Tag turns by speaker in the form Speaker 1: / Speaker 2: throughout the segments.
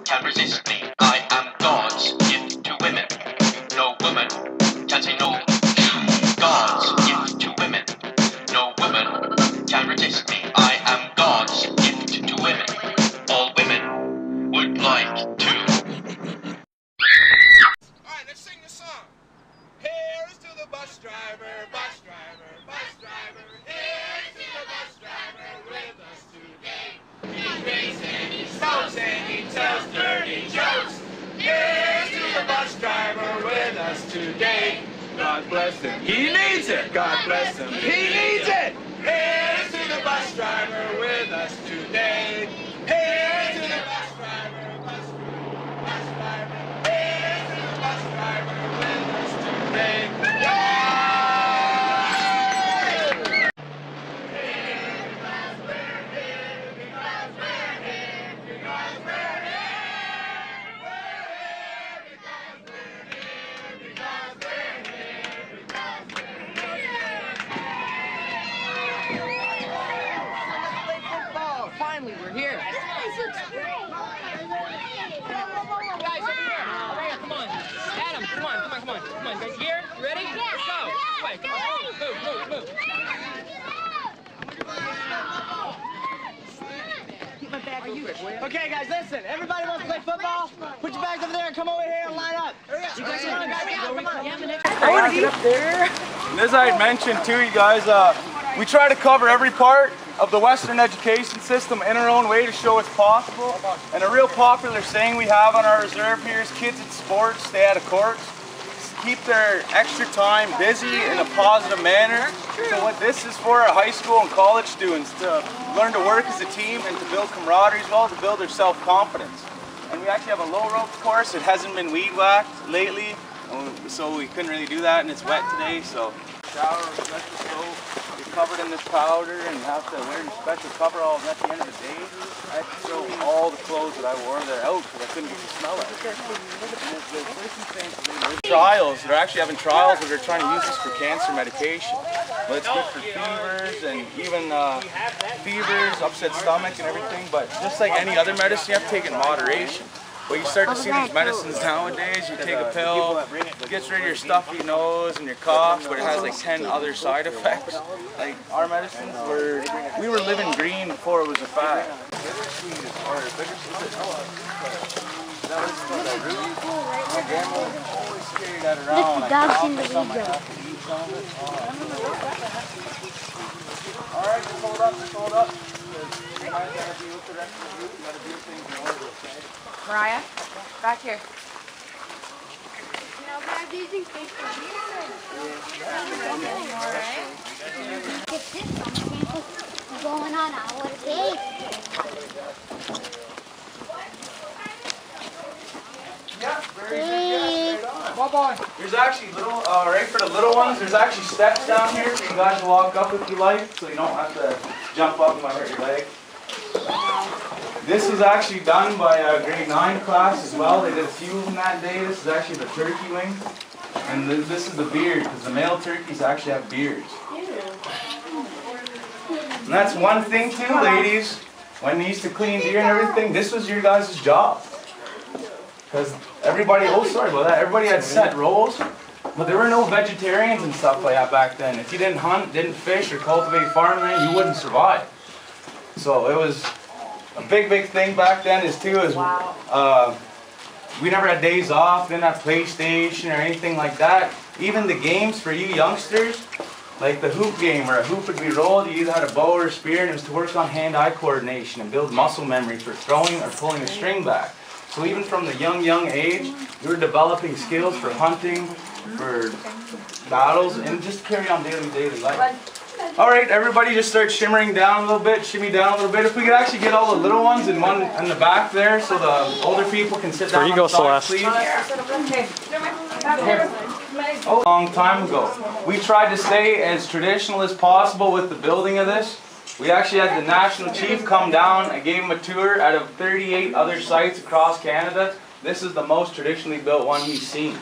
Speaker 1: can resist me. I am God's gift to women. No woman can say no. God's gift to women. No woman can resist me. I am God's gift to women. All women would like to.
Speaker 2: Alright, let's sing the song. Here's to the bus driver, bus driver, bus driver. Here's to the bus driver with us today. He drinks and he smokes and he tells dirty jokes. Here's to the bus driver with us today. God bless him, he needs it. God bless him, he needs it. Here's to the bus driver with us today. Here's to the bus driver, bus driver, bus driver. Here's to the bus driver with us today.
Speaker 3: Finally, we're here. This looks great. Guys, over here. Over here, come on. Adam, come on. Come on. Guys, here? You ready? Yeah. Let's go. Wait, come on. Move. Keep my bag real quick, will you? Okay, guys, listen. Everybody wants to play football? Put your bags over there and come over here and line up. You guys come on, guys. Come on.
Speaker 4: Get up there. And as I had mentioned too, you guys, we try to cover every part of the Western education system in our own way to show it's possible. And a real popular saying we have on our reserve here is kids in sports stay out of courts. Keep their extra time busy in a positive manner. So what this is for our high school and college students to learn to work as a team and to build camaraderie as well, to build their self-confidence. And we actually have a low rope course. It hasn't been weed whacked lately, so we couldn't really do that, and it's wet today, so shower, special soap, you're covered in this powder, and you have to wear your special coveralls. And at the end of the day, I had to throw all the clothes that I wore there out because I couldn't get the smell out. Trials, they're actually having trials where they're trying to use this for cancer medication. But it's good for fevers and even fevers, upset stomach and everything, but just like any other medicine, you have to take it in moderation. But you start to see these medicines nowadays, you take a pill, it gets rid of your stuffy nose and your cough, but it has like 10 other side effects. Like our medicines we were living green before it was a fad.
Speaker 5: The dog's in the video.
Speaker 4: Alright, just hold up. You guys gotta be with the rest of the group, you gotta do things in order, okay?
Speaker 6: Mariah, back here.
Speaker 5: No, but I'm using things for
Speaker 6: Alright.
Speaker 5: Get this on going on our day.
Speaker 4: Yeah, very good. There's actually right for the little ones, there's actually steps down here so you guys can walk up if you like, so you don't have to jump up and might hurt your leg. This was actually done by a grade 9 class as well. They did a few of them that day. This is actually the turkey wing. And this is the beard, because the male turkeys actually have beards. And that's one thing too, ladies. When they used to clean deer and everything, this was your guys' job. Because everybody had set roles. But there were no vegetarians and stuff like that back then. If you didn't hunt, didn't fish, or cultivate farmland, you wouldn't survive. So it was a big thing back then we never had days off, didn't have PlayStation or anything like that. Even the games for you youngsters, like the hoop game where a hoop would be rolled, you either had a bow or a spear, and it was to work on hand-eye coordination and build muscle memory for throwing or pulling a string back. So even from the young age, we were developing skills for hunting, for battles, and just carry on daily life. Alright, everybody just start shimmering down a little bit, shimmy down a little bit. If we could actually get all the little ones in the back there so the older people can sit down on the side, please. A long time ago, we tried to stay as traditional as possible with the building of this. We actually had the national chief come down and gave him a tour out of 38 other sites across Canada. This is the most traditionally built one he's seen.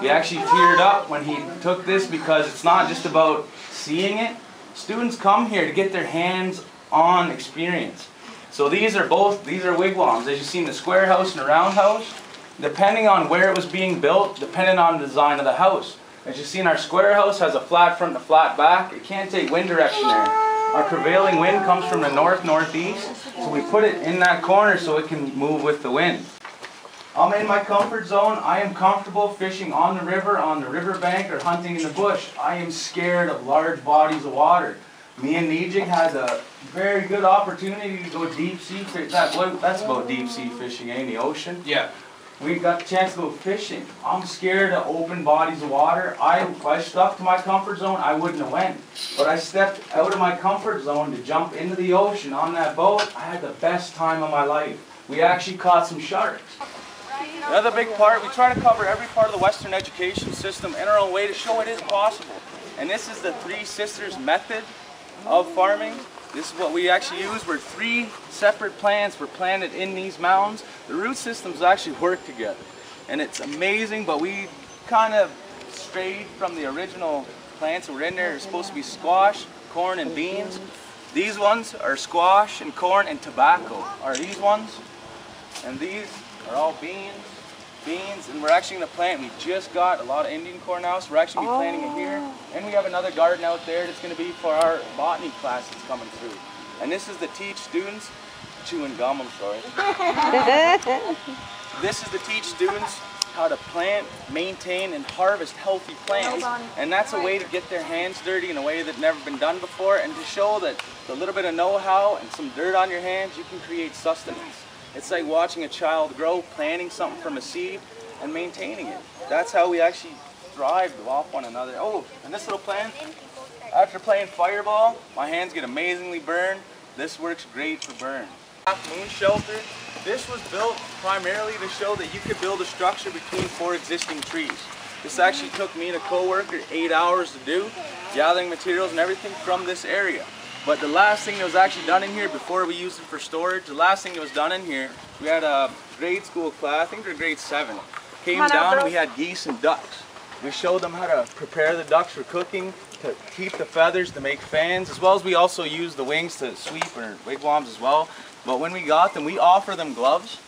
Speaker 4: We actually teared up when he took this because it's not just about seeing it. Students come here to get their hands-on experience. So these are wigwams. As you've seen, the square house and the round house, depending on where it was being built, depending on the design of the house. As you've seen, our square house has a flat front and a flat back. It can't take wind direction there. Our prevailing wind comes from the north-northeast, so we put it in that corner so it can move with the wind. I'm in my comfort zone. I am comfortable fishing on the riverbank, or hunting in the bush. I am scared of large bodies of water. Me and Nijig had a very good opportunity to go deep sea fishing. That's about deep sea fishing, in the ocean.
Speaker 1: Yeah.
Speaker 4: We got the chance to go fishing. I'm scared of open bodies of water. If I stuck to my comfort zone, I wouldn't have went. But I stepped out of my comfort zone to jump into the ocean on that boat. I had the best time of my life. We actually caught some sharks. The other big part, we try to cover every part of the Western education system in our own way to show it is possible. And this is the Three Sisters method of farming. This is what we actually use, where 3 separate plants were planted in these mounds. The root systems actually work together. And it's amazing, but we kind of strayed from the original plants that were in there. It's supposed to be squash, corn, and beans. These ones are squash and corn and tobacco, are these ones. And these are all beans, and we're actually going to plant. We just got a lot of Indian corn now, so we're actually going to be planting it here. And we have another garden out there that's going to be for our botany class that's coming through. And this is to teach students, chewing gum, I'm sorry. This is to teach students how to plant, maintain, and harvest healthy plants. And that's a way to get their hands dirty in a way that's never been done before, and to show that with a little bit of know-how and some dirt on your hands, you can create sustenance. It's like watching a child grow, planting something from a seed and maintaining it. That's how we actually thrive off one another. Oh, and this little plant, after playing fireball, my hands get amazingly burned. This works great for burn. Moon shelter. This was built primarily to show that you could build a structure between 4 existing trees. This actually took me and a co-worker 8 hours to do, gathering materials and everything from this area. But the last thing that was actually done in here, before we used it for storage, the last thing that was done in here, we had a grade school class, I think they're grade 7. Came down, we had geese and ducks. We showed them how to prepare the ducks for cooking, to keep the feathers, to make fans, as well as we also use the wings to sweep or wigwams as well. But when we got them, we offered them gloves.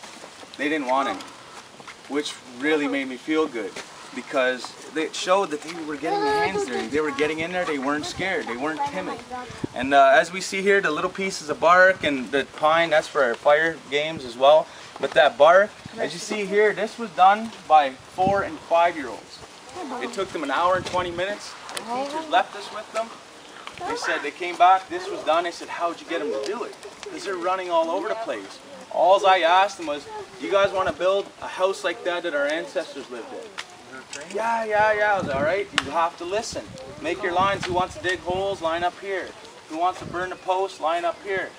Speaker 4: They didn't want any, which really made me feel good, because it showed that they were getting their hands dirty. They were getting in there, they weren't scared, they weren't timid. And as we see here, the little pieces of bark and the pine, that's for our fire games as well. But that bark, as you see here, this was done by 4- and 5-year-olds. It took them 1 hour and 20 minutes. The teachers left us with them. They said, they came back, this was done. I said, how'd you get them to do it? Because they're running all over the place. All I asked them was, do you guys want to build a house like that our ancestors lived in? Yeah. I was all right. You have to listen. Make your lines. Who wants to dig holes? Line up here. Who wants to burn the post? Line up here.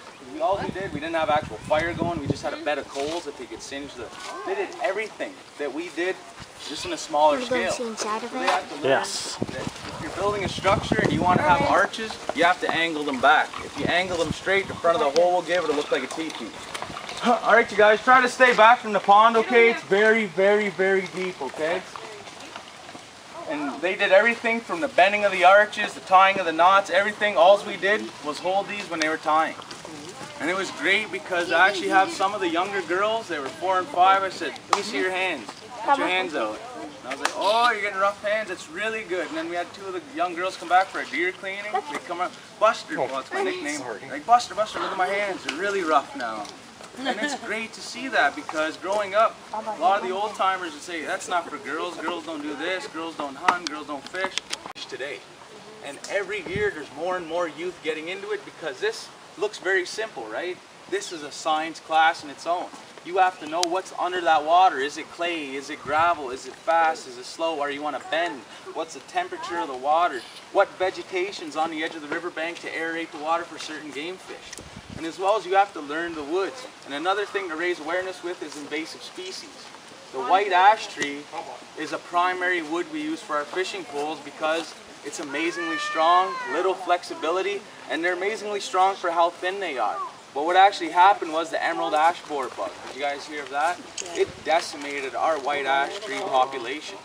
Speaker 4: All we did, we didn't have actual fire going. We just had a bed of coals that they could singe the. They did everything that we did, just in a smaller scale.
Speaker 5: See inside of it?
Speaker 4: Yes. If you're building a structure and you want to have arches, you have to angle them back. If you angle them straight, the front of the hole will give it. It'll look like a teepee. All right, you guys, try to stay back from the pond, okay? It's very, very, very deep, okay? And they did everything from the bending of the arches, the tying of the knots, everything. All we did was hold these when they were tying. And it was great because I actually have some of the younger girls, they were 4 and 5. I said, let me see your hands. Put your hands out. And I was like, oh, you're getting rough hands. It's really good. And then we had 2 of the young girls come back for a deer cleaning. They come up, Buster, well, that's my nickname. Like, Buster, look at my hands. They're really rough now. And it's great to see that, because growing up, a lot of the old timers would say, that's not for girls. Girls don't do this. Girls don't hunt. Girls don't fish. Today. And every year there's more and more youth getting into it, because this looks very simple, right? This is a science class in its own. You have to know what's under that water. Is it clay? Is it gravel? Is it fast? Is it slow? Are you on a bend? What's the temperature of the water? What vegetation's on the edge of the riverbank to aerate the water for certain game fish? And as well as you have to learn the woods. And another thing to raise awareness with is invasive species. The white ash tree is a primary wood we use for our fishing poles, because it's amazingly strong, little flexibility, and they're amazingly strong for how thin they are. But what actually happened was the emerald ash borer bug. Did you guys hear of that? It decimated our white ash tree population.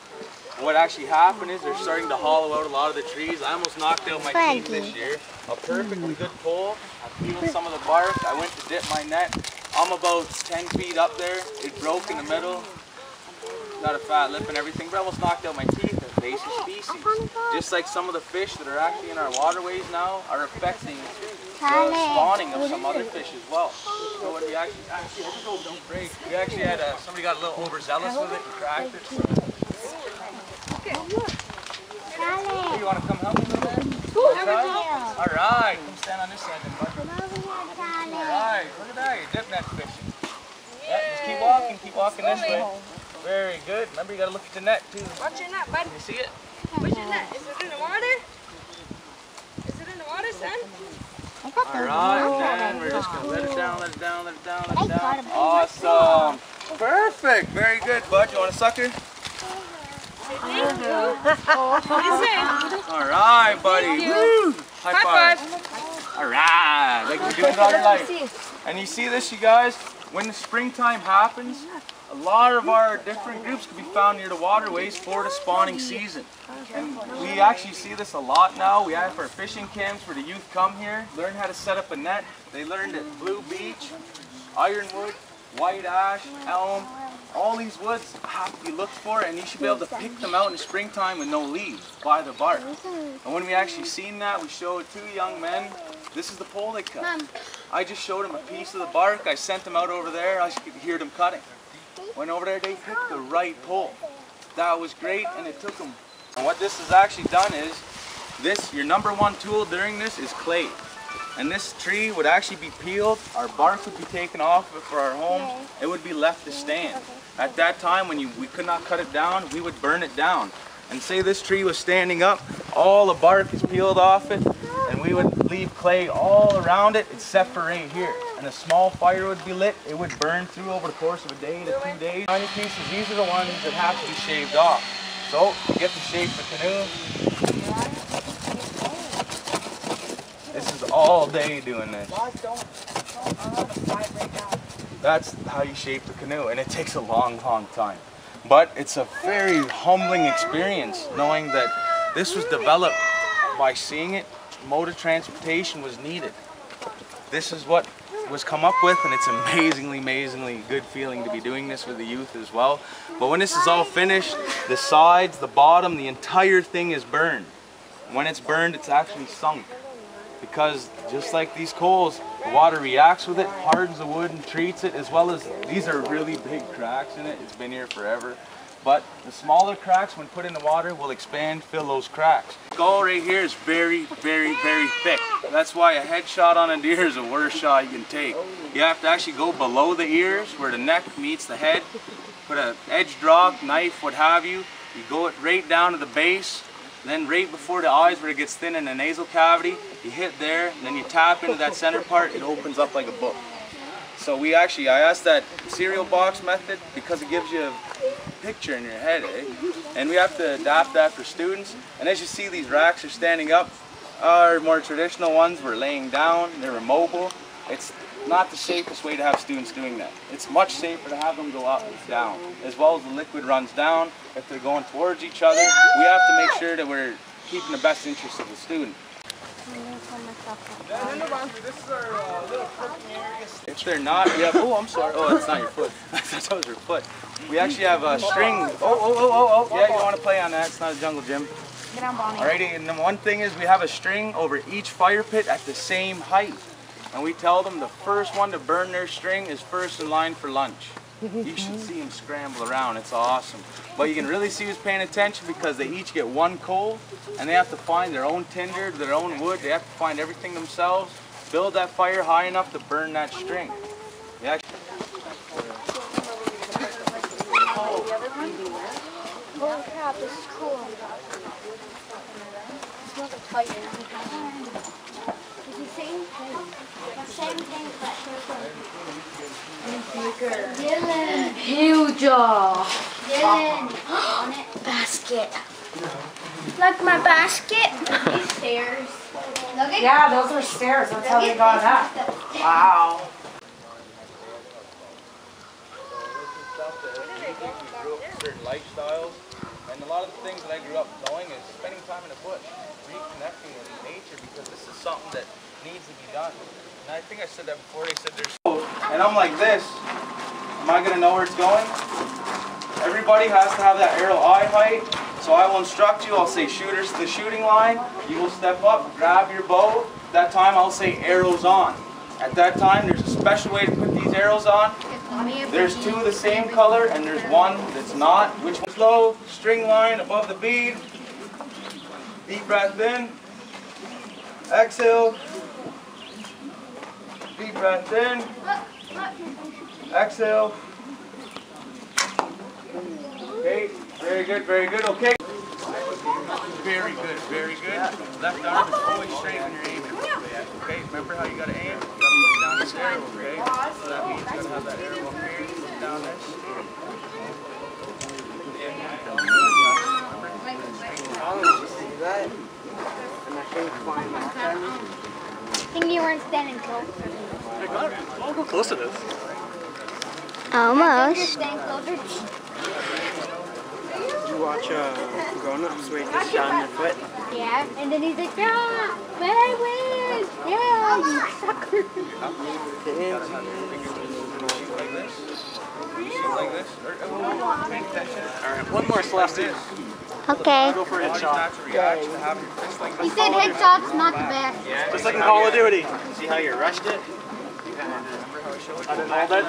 Speaker 4: what actually happened is they're starting to hollow out a lot of the trees. I almost knocked out my teeth this year. A perfectly good pole. I peeled some of the bark. I went to dip my net. I'm about 10 feet up there. It broke in the middle. Got a fat lip and everything, but I almost knocked out my teeth. Invasive species. Just like some of the fish that are actually in our waterways now are affecting the spawning of some other fish as well. So what we actually had somebody got a little overzealous with it and cracked it. Hey, you want to come help me with that? All right, come stand on this side then, bud. All right, look at that, you're dip net fishing. Yeah, just keep walking this way. Very good. Remember, you got to look at the net too.
Speaker 6: Watch your net, bud.
Speaker 4: You see it?
Speaker 6: Where's your net? Is it in the water? Is it in the water, son?
Speaker 4: Alright, then we're just going to let it down, let it down, let it down, let it down. Awesome. Perfect. Very good, bud. You want a sucker?
Speaker 6: Thank you. What do you say?
Speaker 4: Alright, buddy. Woo! High five. Alright. Like you're doing it all your life. And you see this, you guys? When the springtime happens, a lot of our different groups can be found near the waterways for the spawning season. And we actually see this a lot now. We have our fishing camps where the youth come here, learn how to set up a net. They learned at Blue Beach, Ironwood, White Ash, Elm. All these woods have to be looked for, and you should be able to pick them out in the springtime with no leaves by the bark. And when we actually seen that, we showed two young men. This is the pole they cut. I just showed them a piece of the bark. I sent them out over there. I could hear them cutting. Went over there, they picked the right pole. That was great, and it took them. And what this has actually done is, your number one tool during this is clay. And this tree would actually be peeled, our bark would be taken off of it for our homes, it would be left to stand. At that time, when we could not cut it down, we would burn it down. And say this tree was standing up, all the bark is peeled off it, and we would leave clay all around it except for right here. And a small fire would be lit, it would burn through over the course of a day to 2 days. Tiny pieces, these are the ones that have to be shaved off. So, get to shape the canoe. This is all day doing this. That's how you shape the canoe, and it takes a long, long time. But it's a very humbling experience knowing that this was developed by seeing it. Mode of transportation was needed. This is what was come up with, and it's amazingly, amazingly good feeling to be doing this with the youth as well. But when this is all finished, the sides, the bottom, the entire thing is burned. When it's burned, it's actually sunk. Because just like these coals, the water reacts with it, hardens the wood and treats it, as well as these are really big cracks in it. It's been here forever. But the smaller cracks, when put in the water, will expand, fill those cracks. The skull right here is very, very, very thick. That's why a headshot on a deer is the worst shot you can take. You have to actually go below the ears, where the neck meets the head, put an edge drop, knife, what have you. You go it right down to the base, then right before the eyes where it gets thin in the nasal cavity, you hit there, and then you tap into that center part, it opens up like a book. So I asked that cereal box method because it gives you a picture in your head, eh? And we have to adapt that for students. And as you see, these racks are standing up. Our more traditional ones were laying down, they're immobile. It's not the safest way to have students doing that. It's much safer to have them go up and down, as well as the liquid runs down. If they're going towards each other, we have to make sure that we're keeping the best interest of the student. This is our little cooking area. If they're not, we have, oh, I'm sorry. Oh, that's not your foot. I thought that was your foot. We actually have a string. Oh. Yeah, you want to play on that. It's not a jungle gym.
Speaker 6: Get on, Bonnie.
Speaker 4: Alrighty, and the one thing is we have a string over each fire pit at the same height. And we tell them the first one to burn their string is first in line for lunch. You should see them scramble around, it's awesome. But you can really see who's paying attention because they each get one coal and they have to find their own tinder, their own wood, they have to find everything themselves, build that fire high enough to burn that string. Yeah.
Speaker 5: Oh crap, this is cool. It smells like fire. Is he saying the same thing but Dylan.
Speaker 6: Huge.
Speaker 5: Dylan. On it.
Speaker 6: Basket.
Speaker 5: Like my basket. These stairs. Look at
Speaker 6: Yeah, those are stairs. That's how they got up. Wow.
Speaker 4: Certain lifestyles, And a lot of the things that I grew up doing is spending time in the bush, reconnecting with nature, because this is something that needs to be done. And I think I said that before. They said there's... And I'm like this. Am I going to know where it's going? Everybody has to have that arrow eye height. So I will instruct you. I'll say shooters to the shooting line. You will step up, grab your bow. At that time I'll say arrows on. At that time there's a special way to put these arrows on. There's two the same color and there's one that's not. Which one's low? String line above the bead. Deep breath in. Exhale. Deep breath in. Exhale. Okay, very good, very good. Okay. Very good, very good. Left arm is always straight when you're aiming. Okay, remember how you gotta aim? You gotta look down this arrow, okay? So that means you gotta have that arrow up here, look down this.
Speaker 5: I think you weren't standing close.
Speaker 7: I'll go close to this.
Speaker 5: Almost. You're staying closer.
Speaker 8: You watch Grown-Ups where he gets shot in the foot?
Speaker 5: Yeah, and then he's like, yeah, but I win! Yeah, you sucker!
Speaker 4: Like this. Pay attention.
Speaker 7: Alright, one more slash.
Speaker 5: Okay.
Speaker 7: Go for a headshot.
Speaker 5: He said headshots, not the back.
Speaker 7: Just like in Call of Duty.
Speaker 8: See how you rushed it?
Speaker 7: I didn't hold it.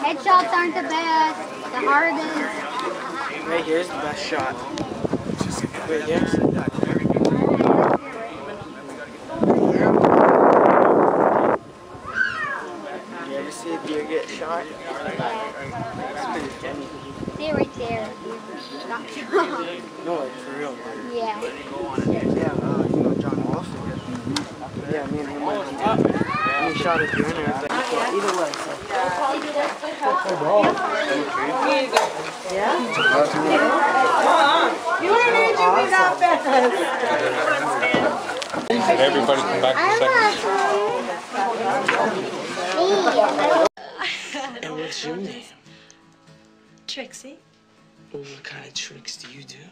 Speaker 5: Headshots aren't the best. The hardest.
Speaker 8: Right here's the best shot. Right here. You ever see a deer get shot? It's pretty funny.
Speaker 5: They're right there.
Speaker 8: No, like for real.
Speaker 5: Yeah.
Speaker 8: Yeah, you know John Wolf? Yeah, me and him went on that. And he shot a deer and everything. Either way, so.
Speaker 9: Did everybody come back to second?
Speaker 8: And what's your name?
Speaker 6: Trixie.
Speaker 8: What kind of tricks do you do?